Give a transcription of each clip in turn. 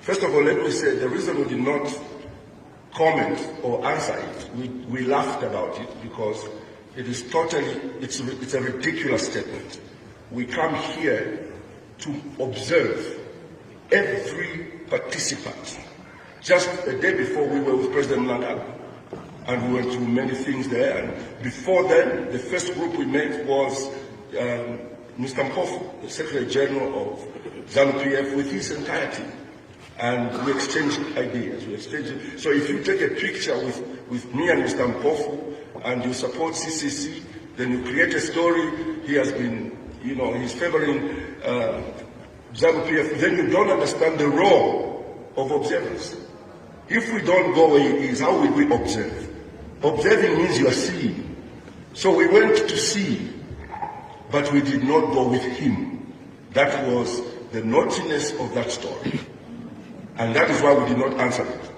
First of all, let me say the reason we did not comment or answer it, we laughed about it because it is totally, it's a ridiculous statement. We come here to observe every participant. Just a day before, we were with President Mnangagwa, and we went through many things there. And before then, the first group we met was Mr. Mpofu, the Secretary General of ZANU-PF, with his entire team. And we exchanged ideas. So if you take a picture with me and Mr. Mpofu and you support CCC, then you create a story. He has been, he's favoring ZANU-PF. Then you don't understand the role of observers. If we don't go where he is, how will we observe? Observing means you are seeing. So we went to see, but we did not go with him. That was the naughtiness of that story. And that is why we did not answer it.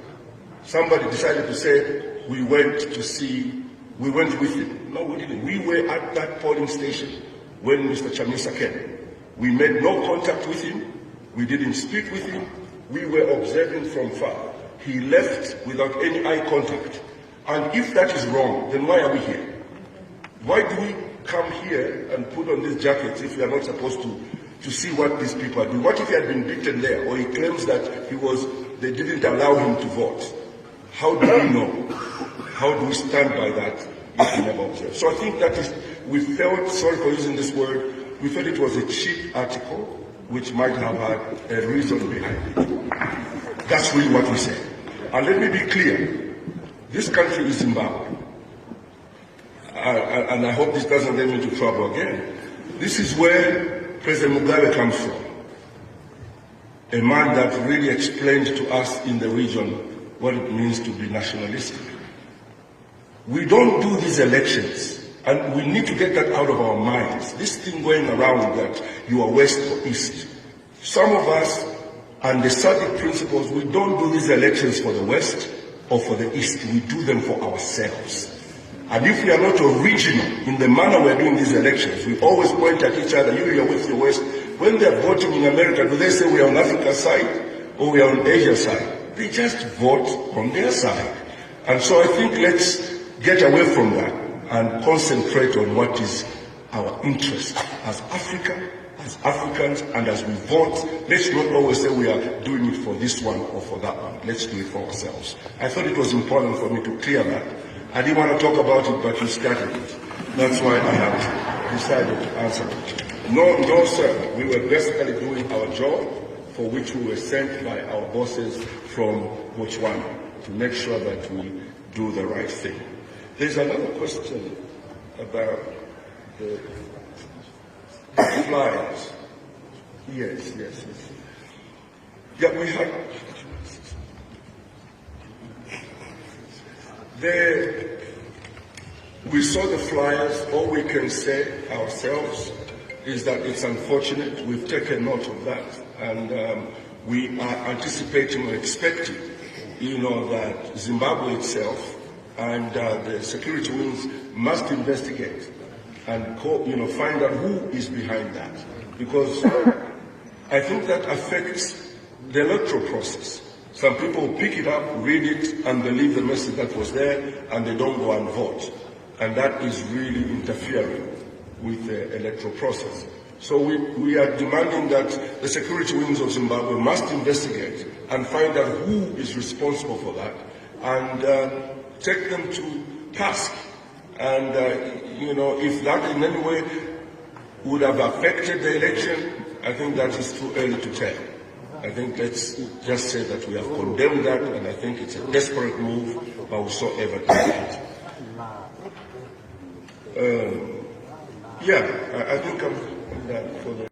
Somebody decided to say, we went to see, we went with him. No, we didn't. We were at that polling station when Mr. Chamisa came. We made no contact with him. We didn't speak with him. We were observing from far. He left without any eye contact. And if that is wrong, then why are we here? Why do we come here and put on these jackets if we are not supposed to see what these people are doing? What if he had been beaten there, or he claims that they didn't allow him to vote? How do we know? How do we stand by that if we never observe? So I think that is, we felt, sorry for using this word, we felt it was a cheap article which might have had a reason behind it. That's really what we said. And let me be clear, this country is Zimbabwe. And I hope this doesn't get me into trouble again. This is where President Mugabe comes from. A man that really explained to us in the region what it means to be nationalistic. We don't do these elections, and we need to get that out of our minds. This thing going around that you are West or East. Some of us, and the SADC principles, we don't do these elections for the West or for the East. We do them for ourselves. And if we are not original in the manner we're doing these elections, we always point at each other, you are with the West. When they're voting in America, do they say we are on Africa's side or we are on Asia's side? They just vote on their side. And so I think let's get away from that and concentrate on what is our interest as Africa, as Africans, and as we vote. Let's not always say we are doing it for this one or for that one. Let's do it for ourselves. I thought it was important for me to clear that. I didn't want to talk about it, but you started it. That's why I have decided to answer it. No, sir. We were basically doing our job for which we were sent by our bosses from Botswana to make sure that we do the right thing. There's another question about the flyers. Yes. Yeah, we had... We saw the flyers. All we can say ourselves is that it's unfortunate. We've taken note of that, and we are anticipating or expecting, that Zimbabwe itself and the security wings must investigate and find out who is behind that, because I think that affects the electoral process. Some people pick it up, read it, and believe the message that was there, and they don't go and vote. And that is really interfering with the electoral process. So we are demanding that the security wings of Zimbabwe must investigate and find out who is responsible for that, and take them to task. And, if that in any way would have affected the election, I think that is too early to tell. I think let's just say that we have condemned that, and I think it's a desperate move, but whosoever did it. I think I'm done for the